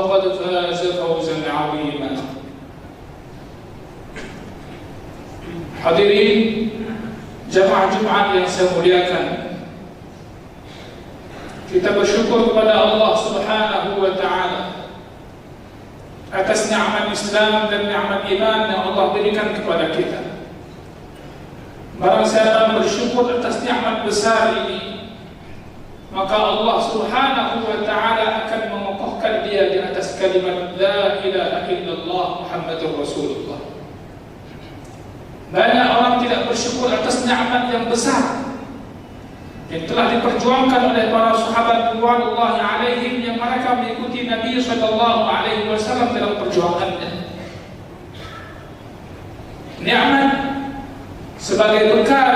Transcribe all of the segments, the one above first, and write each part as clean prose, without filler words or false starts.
فقد فاز فوزا عظيما. Hadirin jamaah Jumat yang saya muliakan, kita bersyukur kepada Allah Subhanahu wa Ta'ala atas nikmat Islam dan nikmat iman yang Allah berikan kepada kita. Barang siapa bersyukur atas nikmat besar ini, maka Allah Subhanahu wa Ta'ala akan mengokohkan dia di atas kalimat La ilaha illallah Muhammadur Rasulullah. Banyak orang tidak bersyukur atas nikmat yang besar yang telah diperjuangkan oleh para sahabat radhiyallahu alaihim, yang mereka mengikuti Nabi sallallahu alaihi wasallam dalam perjuangannya. Nikmat sebagai bekal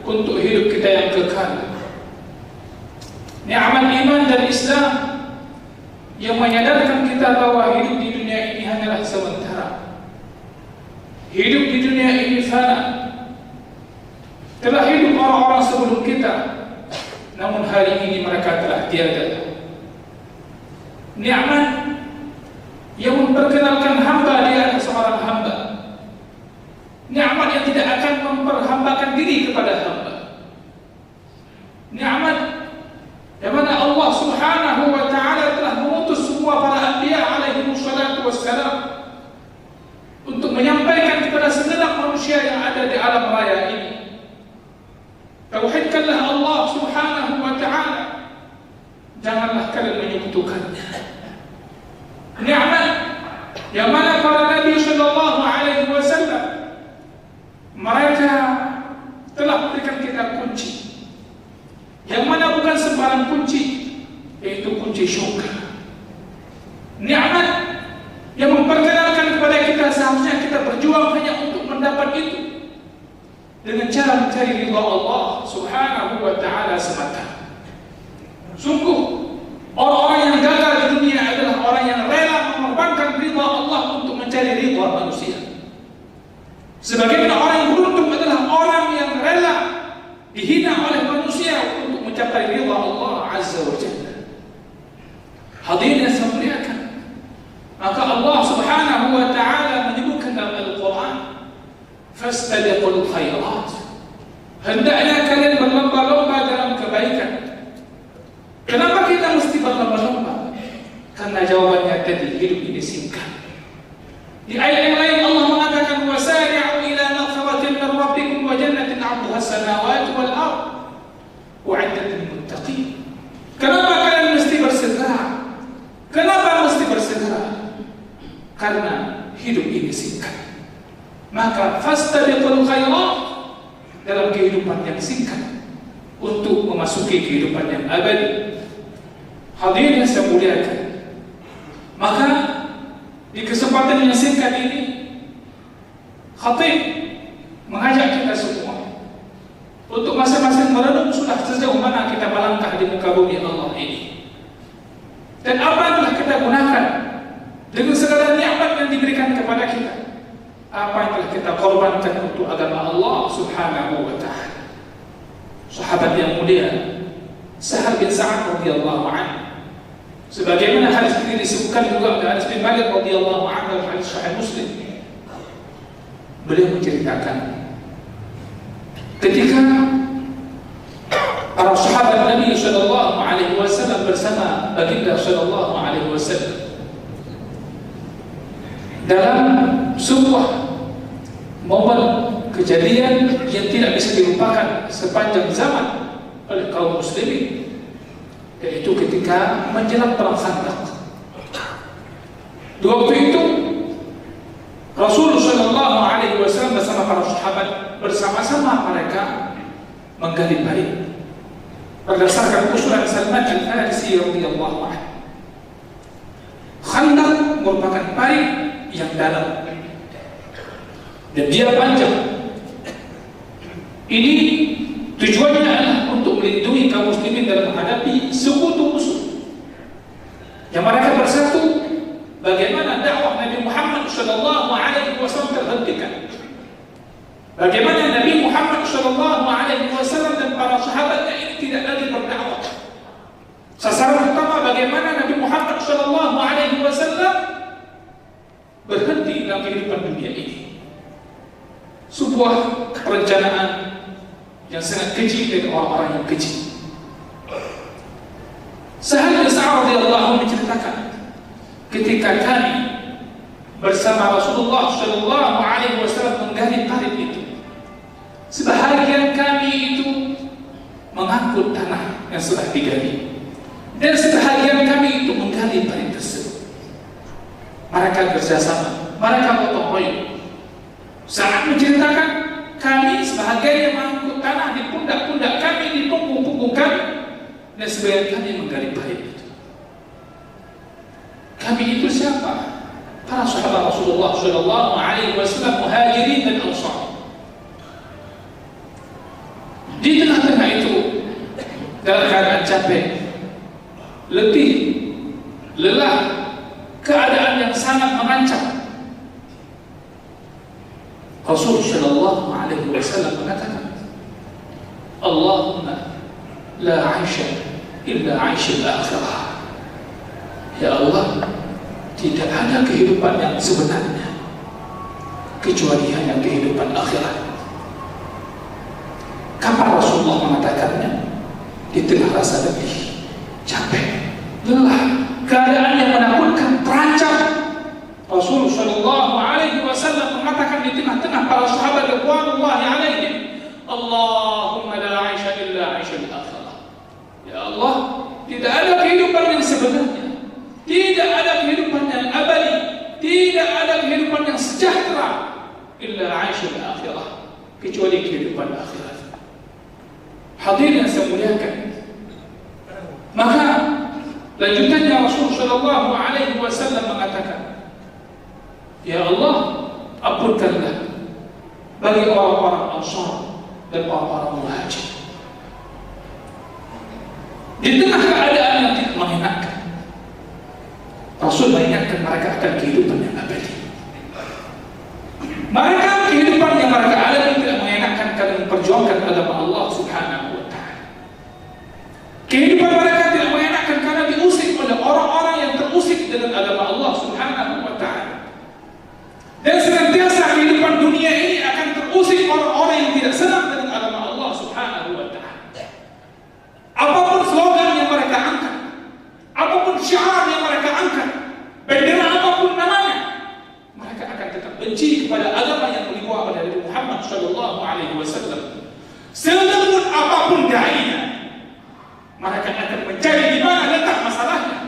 untuk hidup kita yang kekal. Nikmat iman dan Islam yang menyadarkan kita bahwa hidup di dunia ini hanyalah sementara. Hidup di dunia ini fana. Telah hidup orang-orang sebelum kita, namun hari ini mereka telah tiada. Nikmat yang memperkenalkan hamba di atas seorang hamba. Nikmat yang tidak akan memperhambakan diri kepada hamba. Nikmat yang mana Allah Subhanahu wa Ta'ala telah mengutus semua para anbiya alaihi wassalatu wassalam untuk menyampaikan kepada segenap manusia yang ada di alam raya ini. Tauhidkanlah Allah Subhanahu wa Ta'ala, janganlah kalian menyekutukannya. Nikmat yang mana para Nabi sallallahu alaihi wasallam mereka telah memberikan kita kunci, yang mana bukan sembarang kunci, yaitu kunci syurga. Nikmat yang memperkenalkan kepada kita seharusnya kita berjuang hanya untuk mendapat itu dengan cara mencari ridha Allah Subhanahu wa Ta'ala semata. Sungguh orang-orang yang gagal di dunia adalah orang yang rela mengorbankan ridha Allah untuk mencari ridha manusia. Sebagaimana orang yang beruntung adalah orang yang rela dihina oleh manusia untuk mencapai ridha Allah Azza wa Jalla. Hadirin yang saya muliakan, maka Allah Subhanahu wa Ta'ala menyebutkan dalam Al-Quran, fastabiqul khairat, hendaknya kalian berlomba-lomba dalam kebaikan. Kenapa kita mesti berlomba-lomba? Karena jawabannya tadi, hidup ini singkat. Di ayat yang lain Allah mengatakan, wasari'u ila maghfiratin min rabbikum wa jannatin 'arduha as-samawati wal ard u'iddat lil muttaqin. Kenapa kalian mesti bersegera? Kenapa mesti bersegera? Karena hidup ini singkat. Maka fastabiqul khairat, dalam kehidupan yang singkat untuk memasuki kehidupan yang abadi. Hadirin yang saya muliakan, maka di kesempatan yang singkat ini khatib mengajak kita semua untuk masing-masing merenung sudah sejauh mana kita melangkah di muka bumi Allah ini, dan apa yang telah kita gunakan dengan segala nikmat yang diberikan kepada kita, apa yang telah kita korbankan untuk agama Allah Subhanahu wa Ta'ala. Sahabat yang mulia Sahal bin Sa'ad radhiyallahu anhu, sebagaimana hadis ini disebutkan juga oleh Anas bin Malik radhiyallahu anhu dalam hadis Sahih Muslim, beliau menceritakan ketika para sahabat Nabi sallallahu alaihi wasallam bersama baginda sallallahu alaihi wasallam dalam sebuah momen kejadian yang tidak bisa dilupakan sepanjang zaman oleh kaum muslimin, yaitu ketika menjelang perang Khandaq. Di waktu itu Rasulullah sallallahu alaihi wasallam bersama para sahabat bersama-sama mereka menggali parit berdasarkan usulan Salman Al-Farisi radhiyallahu anhu. Khandaq merupakan parit yang dalam dan dia panjang. Ini tujuannya adalah untuk melindungi kaum muslimin dalam menghadapi sekutu musuh yang mereka bersatu. Bagaimana dakwah Nabi Muhammad sallallahu alaihi wasallam terhentikan, bagaimana Nabi Muhammad sallallahu alaihi wasallam dan para sahabatnya ini tidak lagi berdakwah. Sasaran utama bagaimana Nabi Muhammad sallallahu alaihi wasallam dalam kehidupan dunia ini. Sebuah perencanaan yang sangat keji dari orang-orang yang keji. Sahal bin Sa'ad radhiyallahu anhu menceritakan, ketika kami bersama Rasulullah sallallahu alaihi wasallam menggali parit itu, sebahagian kami itu mengangkut tanah yang sudah digali, dan sebahagian kami itu menggali parit tersebut. Mereka bersama-sama, mereka gotong royong. Saat menceritakan, kami sebahagian yang mengangkut tanah di pundak-pundak kami, di punggung-punggung kami, dan sebagian kami menggali parit itu. Kami itu siapa? Para sahabat Rasulullah sallallahu alaihi wasallam, muhajirin dan ansar. Di tengah-tengah itu, dalam keadaan capek, letih, lelah, keadaan yang sangat mengancam, Rasul sallallahu alaihi wasallam mengatakan, Allahumma la 'aisha illa 'aishul akhirah. Ya Allah, tidak ada kehidupan yang sebenarnya kecuali hanya kehidupan akhirat. Kapan Rasulullah mengatakannya? Di tengah rasa letih, capek, lelah, keadaan yang menakutkan, terancam. Rasul sallallahu alaihi wasallam mengatakan di tengah-tengah para sahabat radhiyallahu alaihim, Allahumma la 'aisha illa 'aishul akhirah. Ya Allah, tidak ada kehidupan yang sebenarnya, tidak ada kehidupan yang abadi, tidak ada kehidupan yang sejahtera, illa 'aishul akhirah, kecuali kehidupan akhirat. Hadirin yang saya muliakan, maka lanjutannya Rasul sallallahu alaihi wasallam mengatakan, ya Allah, ampunkanlah bagi orang-orang Ansar dan orang-orang Muhajir. Di tengah keadaan yang tidak mengenakan, Rasul mengingatkan mereka akan kehidupan yang abadi. Mereka kehidupan yang mereka alami tidak mengenakan karena memperjuangkan agama Allah subhanahu wa ta'ala. Kehidupan mereka tidak mengenakan karena diusik oleh orang-orang yang terusik dengan agama Allah subhanahu wa ta'ala. Dan senantiasa kehidupan dunia ini akan terusik orang-orang yang tidak senang dengan agama Allah subhanahu wa ta'ala. Apapun slogan yang mereka angkat, apapun syiar yang mereka angkat, bendera apapun namanya, mereka akan tetap benci kepada agama yang dibawa oleh Nabi Muhammad sallallahu alaihi wasallam. Selembut apapun dainya, mereka akan mencari di mana letak masalahnya.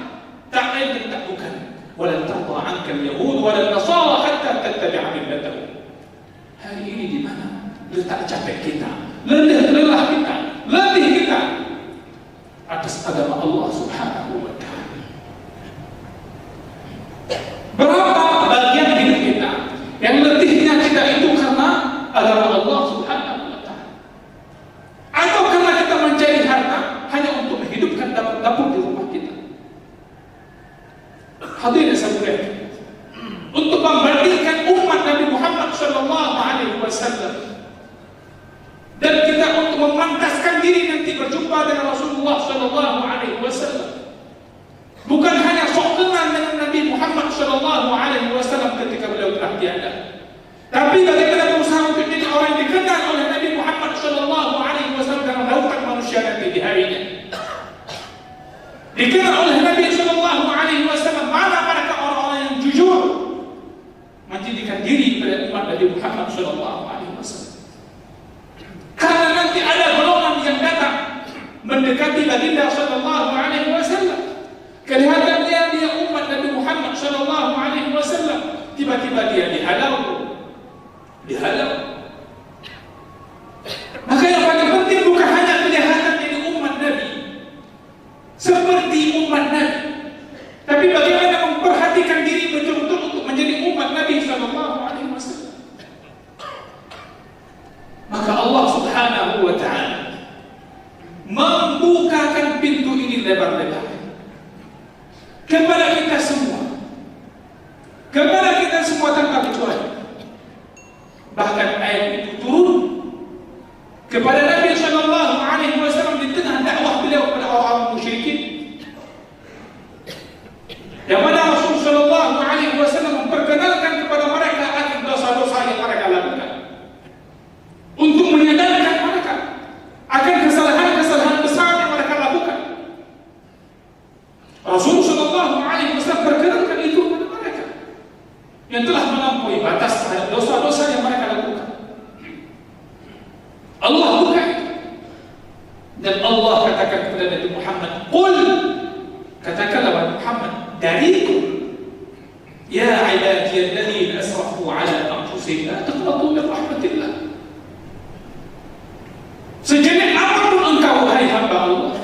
Tak lain dan tak bukan, walan tarda anka al-yahud walan nasara hatta tattabi'a millatahum. Hari ini di mana letak capek kita, lelah kita, letih kita atas agama Allah subhanahu wa ta'ala. Berapa bagian hidup kita yang letihnya kita itu karena agama Allah subhanahu wa ta'ala, atau karena kita mencari harta hanya untuk menghidupkan dapur di rumah kita. Hadirin sekalian, untuk membandingkan umat Nabi Muhammad sallallahu alaihi wasallam, dan kita untuk memantaskan diri nanti berjumpa dengan Rasulullah sallallahu alaihi wasallam, bukan hanya sok kenal dengan Nabi Muhammad sallallahu alaihi wasallam ketika beliau telah tiada, tapi bagaimana berusaha untuk menjadi orang yang dikenal oleh Nabi Muhammad sallallahu alaihi wasallam dalam lautan manusia nanti di harinya. Dikenal oleh Nabi sallallahu alaihi wasallam mana mereka orang-orang yang jujur menjadikan diri pada umat Nabi Muhammad sallallahu alaihi wasallam. Karena nanti ada golongan yang datang mendekati baginda sallallahu alaihi wasallam, kelihatannya dia umat Nabi Muhammad sallallahu alaihi wasallam, tiba-tiba dia dihalau. Maka yang paling penting bukan hanya kelihatan jadi umat Nabi, seperti umat Nabi, tapi bagaimana memperhatikan diri betul-betul untuk menjadi umat Nabi sallallahu alaihi wasallam. Maka Allah subhanahu wa ta'ala membukakan pintu ini lebar-lebar kepada kita semua tanpa kecuali. Bahkan ayat itu turun kepada Nabi sallallahu alaihi wasallam di tengah dakwah beliau kepada orang-orang musyrikin, yang mana Rasul sallallahu alaihi wasallam memperkenalkan kepada mereka anfusihim la taqnatu min rahmatillah. Sejenis apapun engkau wahai hamba Allah,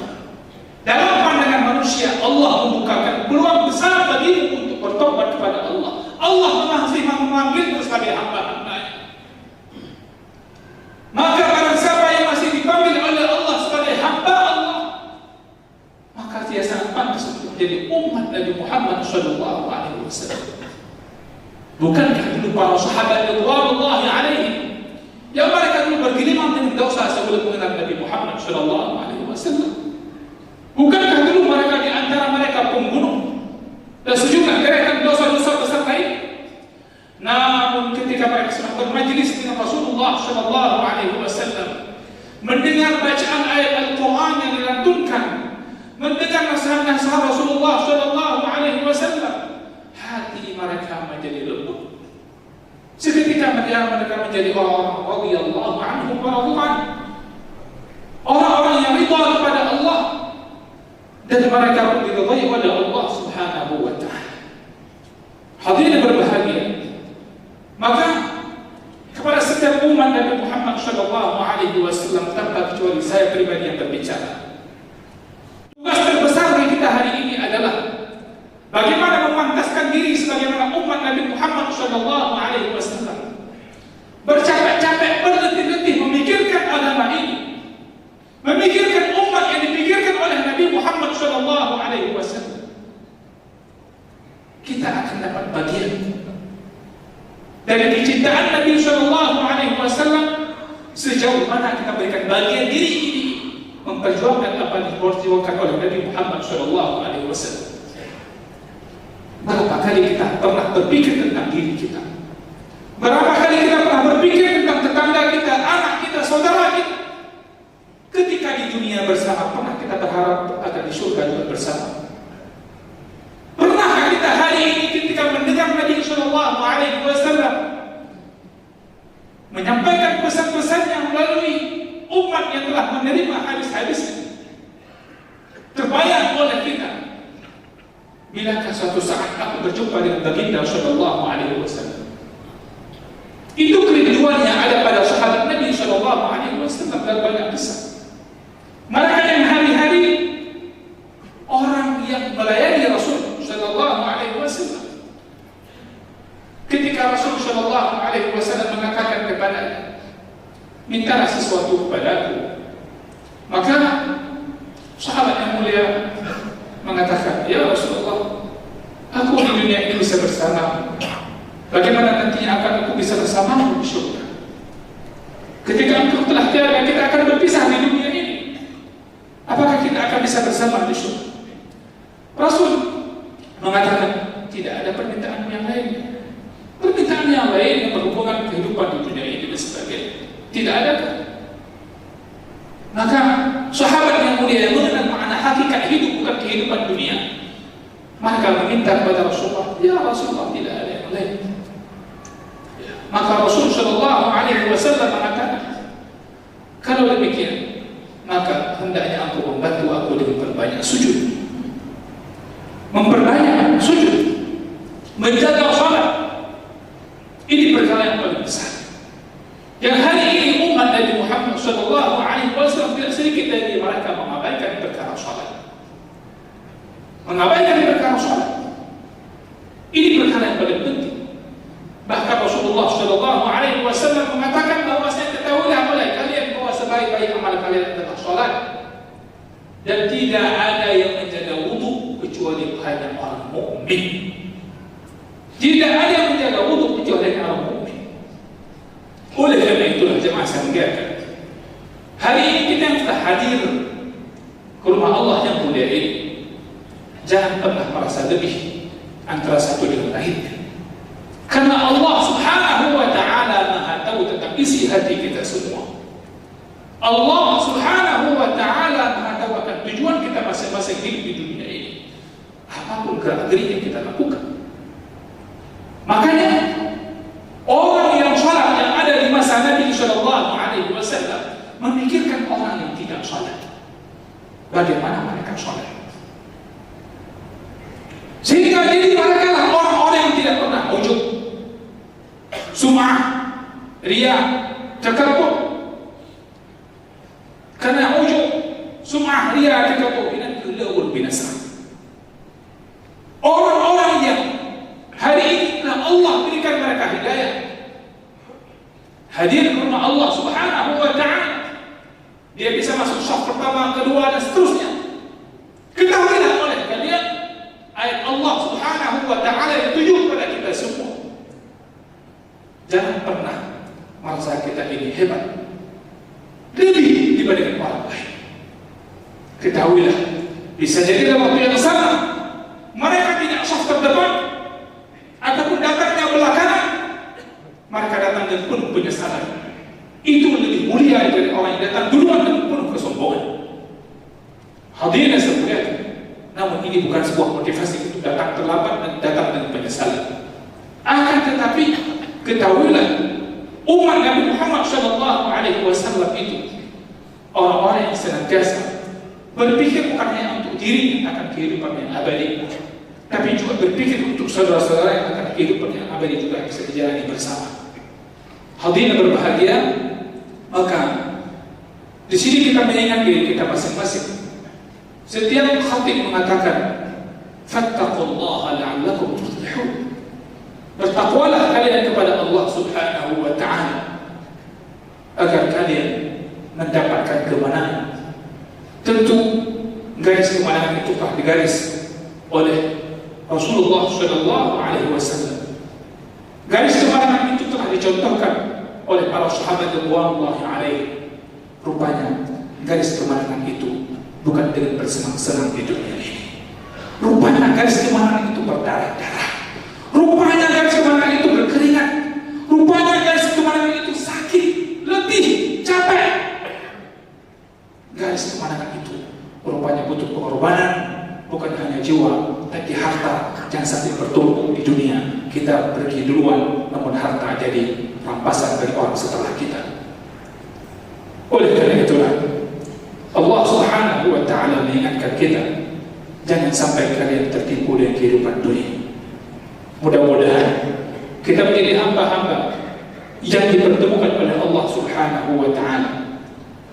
dalam pandangan manusia Allah membukakan peluang besar bagimu untuk bertobat kepada Allah. Allah masih memanggilmu sebagai hamba-hamba-Nya. Maka barang siapa yang masih dipanggil oleh Allah sebagai hamba Allah, maka dia sangat pantas untuk menjadi umat Nabi Muhammad sallallahu alaihi wasallam. Bukankah dulu para sahabat radhiyallahu alaihim yang mereka dulu bergelimang dengan dosa sebelum mengenal Nabi Muhammad sallallahu alaihi wasallam? Bukankah dulu mereka di antara mereka pembunuh dan sejumlah gerakan dosa-dosa besar lain? Namun ketika mereka sedang bermajlis dengan Rasulullah sallallahu alaihi wasallam, mendengar bacaan ayat Al-Quran yang dilantunkan, mendengar nasihat-nasihat Rasulullah sallallahu alaihi wasallam, hati mereka menjadi lembut. Seketika mereka menjadi orang-orang radhiyallahu anhum wa radu anhu, orang-orang yang ridha kepada Allah, dan mereka pun diridhai oleh Allah Subhanahu wa taala. Hadirin berbahagia, maka kepada setiap umat Nabi Muhammad sallallahu alaihi wasallam tanpa kecuali saya pribadi yang berbicara, tugas terbesar bagi kita hari ini adalah bagaimana memantaskan diri sebagaimana umat Nabi Muhammad sallallahu alaihi wasallam bercapek-capek, berletih-letih memikirkan agama ini, memikirkan umat yang dipikirkan oleh Nabi Muhammad sallallahu alaihi wasallam. Kita akan dapat bagian dari kecintaan Nabi sallallahu alaihi wasallam sejauh mana kita berikan bagian diri ini memperjuangkan apa yang diperjuangkan oleh Nabi Muhammad sallallahu alaihi wasallam. Berapa kali kita pernah berpikir tentang diri kita? Berapa kali kita pernah berpikir tentang tetangga kita, anak kita, saudara kita? Ketika di dunia bersama, pernah kita berharap akan di surga juga bersama? Pernahkah kita hari ini ketika mendengar Nabi sallallahu alaihi wasallam menyampaikan pesan-pesannya melalui umat yang telah menerima hadis-hadisnya, terbayang oleh kita, bilakah suatu saat aku berjumpa dengan baginda sallallahu alaihi wasallam? Itu kerinduan yang ada pada sahabat Nabi sallallahu alaihi wasallam dan banyak besar. Mereka yang hari-hari orang yang melayani Rasul sallallahu alaihi wasallam. Ketika Rasul sallallahu alaihi wasallam mengatakan kepadanya, mintalah sesuatu kepadaku, maka sahabat yang mulia mengatakan, ya Rasulullah, aku di dunia ini bisa bersama, bagaimana nantinya akan aku bisa bersamamu di surga? Ketika engkau telah tiada, kita akan berpisah di dunia ini, apakah kita akan bisa bersama di surga? Rasul mengatakan, tidak ada permintaan yang lain. Permintaan yang lain yang berhubungan kehidupan di dunia ini dan sebagainya, tidak ada. Maka sahabat yang mulia yang mengenal makna hakikat hidup bukan kehidupan dunia, maka meminta kepada Rasulullah, ya Rasulullah, tidak ada yang lain. Maka Rasul sallallahu alaihi wasallam mengatakan, kalau demikian, maka hendaknya aku membantu aku dengan memperbanyak sujud, memperbanyak sujud, menjaga salat. Ini perkara yang paling besar yang hari ini umat Nabi Muhammad sallallahu alaihi wasallam tidak sedikit dari mereka mengabaikan perkara salat. Mengabaikan perkara salat. Ini perkara yang paling penting. Bahkan Rasulullah sallallahu alaihi wasallam mengatakan bahwa saya ketahuilah oleh kalian bahwa sebaik-baik amal kalian adalah salat, dan tidak ada yang menjaga wudu kecuali hanya orang mukmin. Tidak ada yang menjaga wudu kecuali orang mukmin. Oleh karena itulah jemaah sekalian, hari ini kita yang telah hadir ke rumah Allah yang mulia ini, jangan pernah merasa lebih antara satu dengan lainnya. Karena Allah Subhanahu wa ta'ala Maha tahu tentang isi hati kita semua. Allah Subhanahu wa ta'ala Maha tahu akan tujuan kita masing-masing hidup di dunia ini, apapun gerak-gerik yang kita lakukan. Makanya orang yang salat yang ada di masa Nabi sallallahu alaihi wasallam memikirkan orang yang tidak salat, bagaimana mereka salat, sehingga jadi mereka lah orang-orang yang tidak pernah ujub, sum'ah, ria, takabur, karena ujub, sum'ah, ria, takabur, ini adalah binasa. Orang-orang yang hari ini telah Allah berikan mereka hidayah, hadir ke rumah Allah Subhanahu wa ta'ala, dia bisa masuk saf pertama, kedua, dan seterusnya. Ketahuilah oleh kalian ayat Allah Subhanahu wa ta'ala yang tuju kepada kita semua. Jangan pernah merasa kita ini hebat, lebih dibandingkan orang lain. Ketahuilah, bisa jadi dalam waktu yang sama mereka tidak saf terdepan ataupun datangnya belakangan, mereka datang dengan penuh penyesalan. Itu lebih mulia dari orang yang datang duluan dengan penuh kesombongan. Hadirin sekalian, namun ini bukan sebuah motivasi untuk datang terlambat dan datang dengan penyesalan. Akan tetapi ketahuilah, umat Nabi Muhammad SAW itu orang-orang yang senantiasa berpikir bukan hanya untuk diri yang akan kehidupan yang abadi, tapi juga berpikir untuk saudara-saudara yang akan kehidupan yang abadi juga bisa dijalani bersama. Hadirin berbahagia, maka di sini kita mengingat diri kita masing-masing. Setiap khatib mengatakan, fattaqullaha la'allakum tuflihun. Bertakwalah kalian kepada Allah Subhanahu wa ta'ala agar kalian mendapatkan kemenangan. Tentu garis kemenangan itu telah digaris oleh Rasulullah SAW. Garis kemenangan itu telah dicontohkan oleh para sahabat radhiyallahu alaihim. Rupanya garis kemenangan itu bukan dengan bersenang-senang di dunia ini. Rupanya garis kemenangan itu berdarah-darah. Rupanya garis kemenangan itu berkeringat. Rupanya garis kemenangan itu sakit, letih, capek. Garis kemenangan itu rupanya butuh pengorbanan, bukan hanya jiwa, tapi harta. Jangan sampai bertumpuk di dunia. Kita pergi duluan, namun harta jadi rampasan dari orang setelah kita. Oleh karena itulah Allah Subhanahu wa ta'ala mengingatkan kita, jangan sampai kalian tertipu dengan kehidupan dunia. Mudah-mudahan kita menjadi hamba-hamba yang dipertemukan oleh Allah Subhanahu wa ta'ala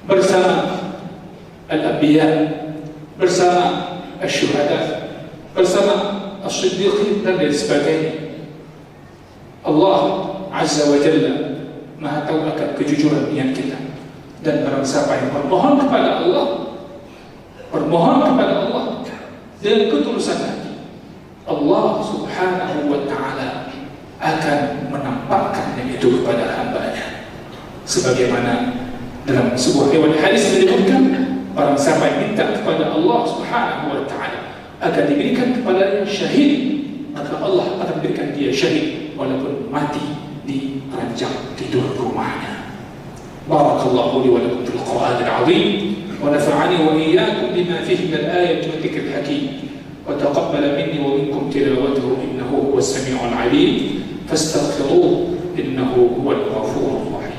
bersama al-anbiya, bersama asy-syuhada, bersama as-siddiqin dan lain sebagainya. Allah Azza wa Jalla Maha tahu akan kejujuran niat kita. Dan barang siapa yang bermohon kepada Allah, bermohon kepada Allah dengan ketulusan hati, Allah Subhanahu wa ta'ala akan menampakkan itu kepada hambanya. Sebagaimana dalam sebuah riwayat hadis menyebutkan, barang siapa yang minta kepada Allah Subhanahu wa ta'ala akan diberikan kepadanya syahid, maka Allah akan berikan dia syahid walaupun mati di ranjang tidur rumahnya. Barakallahu li wa lakum fil Qur'anil 'azim wa nafa'ani wa iyyakum bima fihi min al-ayati wa dhikril hakim wa taqabbala minni wa minkum tilawatahu innahu huwas sami'ul 'alim fastaghfiruhu innahu huwal ghafurur rahim.